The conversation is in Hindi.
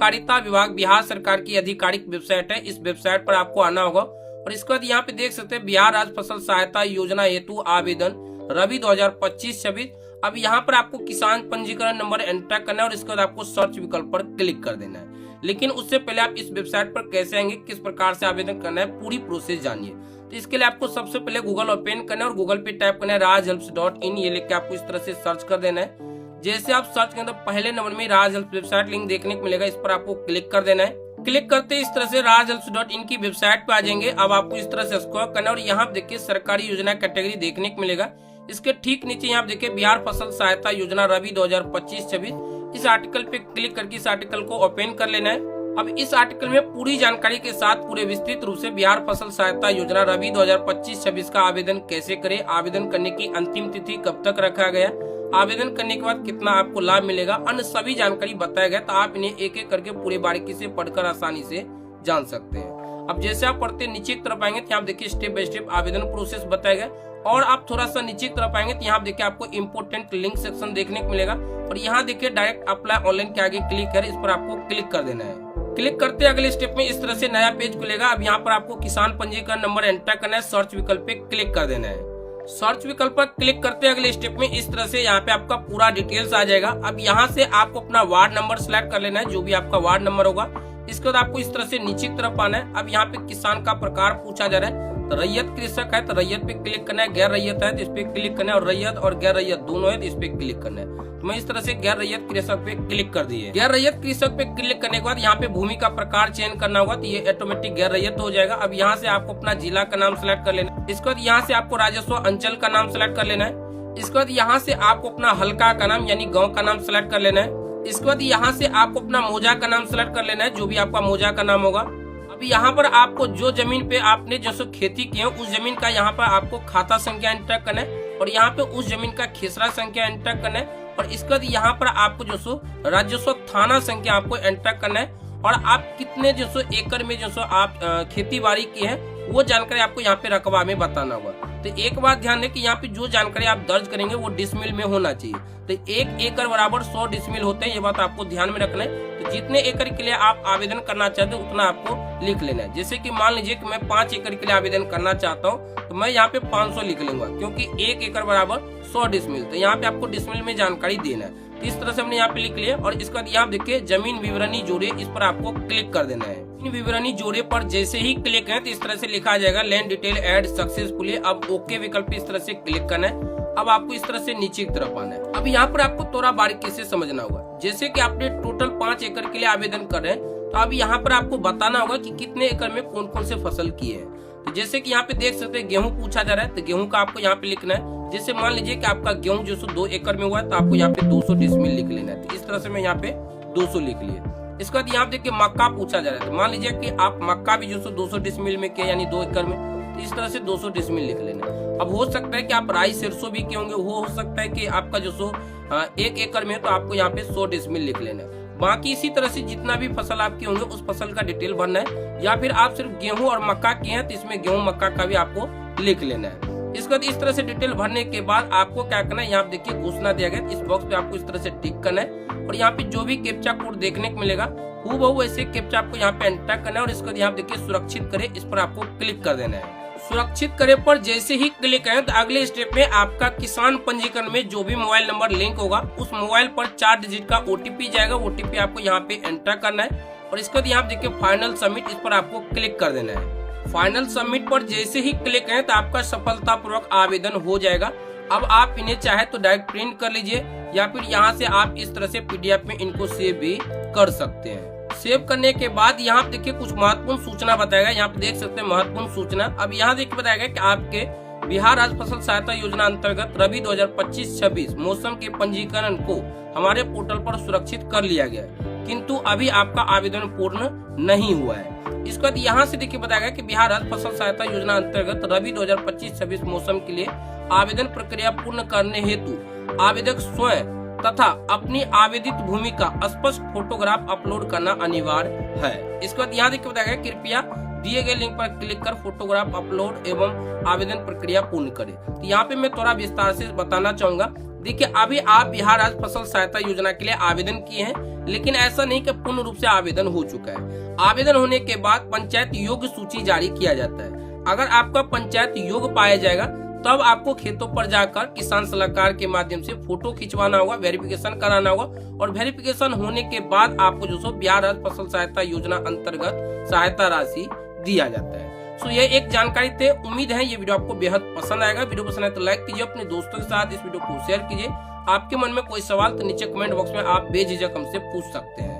सहकारिता विभाग बिहार सरकार की आधिकारिक वेबसाइट है। इस वेबसाइट पर आपको आना होगा और इसके बाद यहाँ पे देख सकते हैं बिहार राज्य फसल सहायता योजना हेतु आवेदन रबी 2025-26। अब यहाँ पर आपको किसान पंजीकरण नंबर एंटर करना है और इसके बाद आपको सर्च विकल्प पर क्लिक कर देना है। लेकिन उससे पहले आप इस वेबसाइट पर कैसे आएंगे, किस प्रकार से आवेदन करना है, पूरी प्रोसेस जानिए। तो इसके लिए आपको सबसे पहले गूगल ओपन करना है और गूगल पे टाइप करना है rajhelps.in। ये लिख के आपको इस तरह से सर्च कर देना है। जैसे आप सर्च करें तो पहले नंबर में राज हेल्प वेबसाइट लिंक देखने को मिलेगा, इस पर आपको क्लिक कर देना है। क्लिक करते इस तरह से rajhelps.in की वेबसाइट पे आ जाएंगे। अब आपको इस तरह से स्क्रॉल करना है और यहाँ देखिए सरकारी योजना कैटेगरी देखने को मिलेगा। इसके ठीक नीचे यहाँ देखिए बिहार फसल सहायता योजना रबी 2025-26। इस आर्टिकल पे क्लिक करके इस आर्टिकल को ओपन कर लेना है। अब इस आर्टिकल में पूरी जानकारी के साथ पूरे विस्तृत रूप से बिहार फसल सहायता योजना रबी 2025-26 का आवेदन कैसे करें, आवेदन करने की अंतिम तिथि कब तक रखा गया, आवेदन करने के बाद कितना आपको लाभ मिलेगा, अन्य सभी जानकारी बताया गया। तो आप इन्हें एक एक करके पूरे बारीकी से पढ़कर आसानी से जान सकते हैं। अब जैसे आप पढ़ते नीचे की तरफ आएंगे तो यहाँ देखिए स्टेप बाय स्टेप आवेदन प्रोसेस बताया गया। और आप थोड़ा सा नीचे की तरफ आएंगे तो यहाँ देखिए आपको इम्पोर्टेंट लिंक सेक्शन देखने को मिलेगा और यहाँ देखिए डायरेक्ट अप्लाई ऑनलाइन के आगे क्लिक करें, इस पर आपको क्लिक कर देना है। क्लिक करते अगले स्टेप में इस तरह से नया पेज खुलेगा। अब यहाँ पर आपको किसान पंजीकरण नंबर एंटर करना है, सर्च विकल्प पे क्लिक कर देना है। सर्च विकल्प पर क्लिक करते अगले स्टेप में इस तरह से यहाँ पे आपका पूरा डिटेल्स आ जाएगा। अब यहाँ से आपको अपना वार्ड नंबर सिलेक्ट कर लेना है, जो भी आपका वार्ड नंबर होगा। इसके बाद आपको इस तरह से नीचे की तरफ आना है। अब यहाँ पे किसान का प्रकार पूछा जा रहा है, तो रैयत कृषक है तो रैयत पे क्लिक करना है, गैर रैयत है तो इस पे क्लिक करना है, और रैयत और गैर रैयत दोनों है तो इस पे क्लिक करना है। तो मैं इस तरह से गैर रैयत कृषक पे क्लिक कर दिए। गैर रैयत कृषक पे क्लिक करने के बाद यहाँ पे भूमि का प्रकार चयन करना होगा, तो ये ऑटोमेटिक गैर रैयत हो जाएगा। अब यहाँ से आपको अपना जिला का नाम सेलेक्ट कर लेना है। इसके बाद यहाँ से आपको राजस्व अंचल का नाम सेलेक्ट कर लेना है। इसके बाद यहाँ से आपको अपना हल्का का नाम यानी गाँव का नाम सेलेक्ट कर लेना है। इसके बाद यहाँ से आपको अपना मौजा का नाम सेलेक्ट कर लेना है, जो भी आपका मौजा का नाम होगा। अभी यहाँ पर आपको जो जमीन पे आपने जैसे खेती की है उस जमीन का यहाँ पर आपको खाता संख्या एंटर करना है और यहाँ पे उस जमीन का खेसरा संख्या एंटर करना है। और इसके बाद यहाँ पर आपको जो सो राजस्व थाना संख्या आपको एंटर करना है और आप कितने जो सो एकड़ में जो सो आप खेती बाड़ी की है वो जानकारी आपको यहाँ पे रकबा में बताना होगा। तो एक बात ध्यान दें कि यहाँ पे जो जानकारी आप दर्ज करेंगे वो डिसमिल में होना चाहिए। तो 1 एकड़ बराबर 100 डिसमिल होते हैं, ये बात आपको ध्यान में रखना है। तो जितने एकड़ के लिए आप आवेदन करना चाहते हैं उतना आपको लिख लेना है। जैसे कि मान लीजिए कि मैं 5 एकड़ के लिए आवेदन करना चाहता हूँ तो मैं यहाँ पे 500 लिख लूंगा, क्योंकि 1 एकड़ बराबर 100 डिसमिल। तो यहाँ पे आपको डिसमिल में जानकारी देना है। तो इस तरह से हमने यहाँ पे लिख लिया और इसके बाद यहाँ देखिए जमीन विवरणी जोड़े, इस पर आपको क्लिक कर देना है। विवरणी जोड़े पर जैसे ही क्लिक करें तो इस तरह से लिखा जाएगा लैंड डिटेल ऐड सक्सेसफुली। अब ओके विकल्प इस तरह से क्लिक करना है। अब आपको इस तरह से नीचे की तरफ आना है। अब यहाँ पर आपको थोड़ा बारीकी से समझना होगा। जैसे कि आपने टोटल 5 एकड़ के लिए आवेदन कर रहे हैं तो अब यहाँ पर आपको बताना होगा कि कितने एकड़ में कौन कौन से फसल किए हैं। तो जैसे कि यहाँ पे देख सकते हैं गेहूं पूछा जा रहा है, तो गेहूं का आपको यहाँ पे लिखना है। जैसे मान लीजिए कि आपका गेहूं जो 2 एकड़ में हुआ है तो आपको यहाँ पे 200 डिसमिल लिख लेना है। तो इस तरह से मैं यहाँ पे 200 लिख लिया। इसके बाद यहाँ देखिए मक्का पूछा जा रहा है, तो मान लीजिए कि आप मक्का भी जो 200 डिसमिल में किया यानी 2 एकड़ में, तो इस तरह से 200 डिसमिल लिख लेना। अब हो सकता है कि आप राई सरसों भी किए होंगे, वो हो सकता है कि आपका जो 1 एकड़ में तो आपको यहाँ पे 100 डिसमिल लिख लेना है। बाकी इसी तरह से जितना भी फसल आपके होंगे उस फसल का डिटेल भरना है। या फिर आप सिर्फ गेहूं और मक्का किए हैं तो इसमें गेहूं मक्का का भी आपको लिख लेना है। इसके बाद इस तरह से डिटेल भरने के बाद आपको क्या करना है, यहाँ पे देखिए घोषणा दिया गया, इस बॉक्स पे आपको इस तरह से टिक करना है और यहाँ पे जो भी कैप्चा कोड देखने को मिलेगा हूबहू वैसे कैप्चा आपको यहाँ पे एंटर करना है। और इसके बाद यहाँ देखिए सुरक्षित करें, इस पर आपको क्लिक कर देना है। सुरक्षित करे पर जैसे ही क्लिक करें तो अगले स्टेप में आपका किसान पंजीकरण में जो भी मोबाइल नंबर लिंक होगा उस मोबाइल पर 4 डिजिट का ओटीपी जाएगा। ओटीपी आपको यहाँ पे एंटर करना है और इसके बाद यहाँ देखिए फाइनल सबमिट, इस पर आपको क्लिक कर देना है। फाइनल सबमिट पर जैसे ही क्लिक करें तो आपका सफलतापूर्वक आवेदन हो जाएगा। अब आप इन्हें चाहे तो डायरेक्ट प्रिंट कर लीजिए या फिर यहाँ से आप इस तरह से पीडीएफ में इनको सेव भी कर सकते हैं। सेव करने के बाद यहाँ पे देखिए कुछ महत्वपूर्ण सूचना बताएगा। यहाँ पे देख सकते हैं महत्वपूर्ण सूचना। अब यहाँ देखिए बताएगा कि आपके बिहार राज्य फसल सहायता योजना अंतर्गत रबी 2025-26 मौसम के पंजीकरण को हमारे पोर्टल पर सुरक्षित कर लिया गया, किंतु अभी आपका आवेदन पूर्ण नहीं हुआ है। इसके बाद यहाँ से देखिए बताएगा कि बिहार राज्य फसल सहायता योजना अंतर्गत रबी 2025-26 मौसम के लिए आवेदन प्रक्रिया पूर्ण करने हेतु आवेदक स्वयं तथा अपनी आवेदित भूमि का स्पष्ट फोटोग्राफ अपलोड करना अनिवार्य है। इसके बाद यहाँ देखिए बताएगा कृपया दिए गए लिंक पर क्लिक कर फोटोग्राफ अपलोड एवं आवेदन प्रक्रिया पूर्ण करें। तो यहाँ पे मैं थोड़ा विस्तार से बताना चाहूंगा देखिए अभी आप बिहार राज्य फसल सहायता योजना के लिए आवेदन किए हैं, लेकिन ऐसा नहीं कि पूर्ण रूप से आवेदन हो चुका है। आवेदन होने के बाद पंचायत योग्य सूची जारी किया जाता है। अगर आपका पंचायत योग्य पाया जाएगा तब आपको खेतों पर जाकर किसान सलाहकार के माध्यम से फोटो खिंचवाना होगा, वेरिफिकेशन कराना होगा, और वेरिफिकेशन होने के बाद आपको जो सो बिहार राज्य फसल सहायता योजना अंतर्गत सहायता राशि दिया जाता है। सो ये एक जानकारी थे। उम्मीद है ये वीडियो आपको बेहद पसंद आएगा। वीडियो पसंद आए तो लाइक कीजिए, अपने दोस्तों के साथ इस वीडियो को शेयर कीजिए। आपके मन में कोई सवाल तो नीचे कमेंट बॉक्स में आप बेझिझक हमसे पूछ सकते हैं।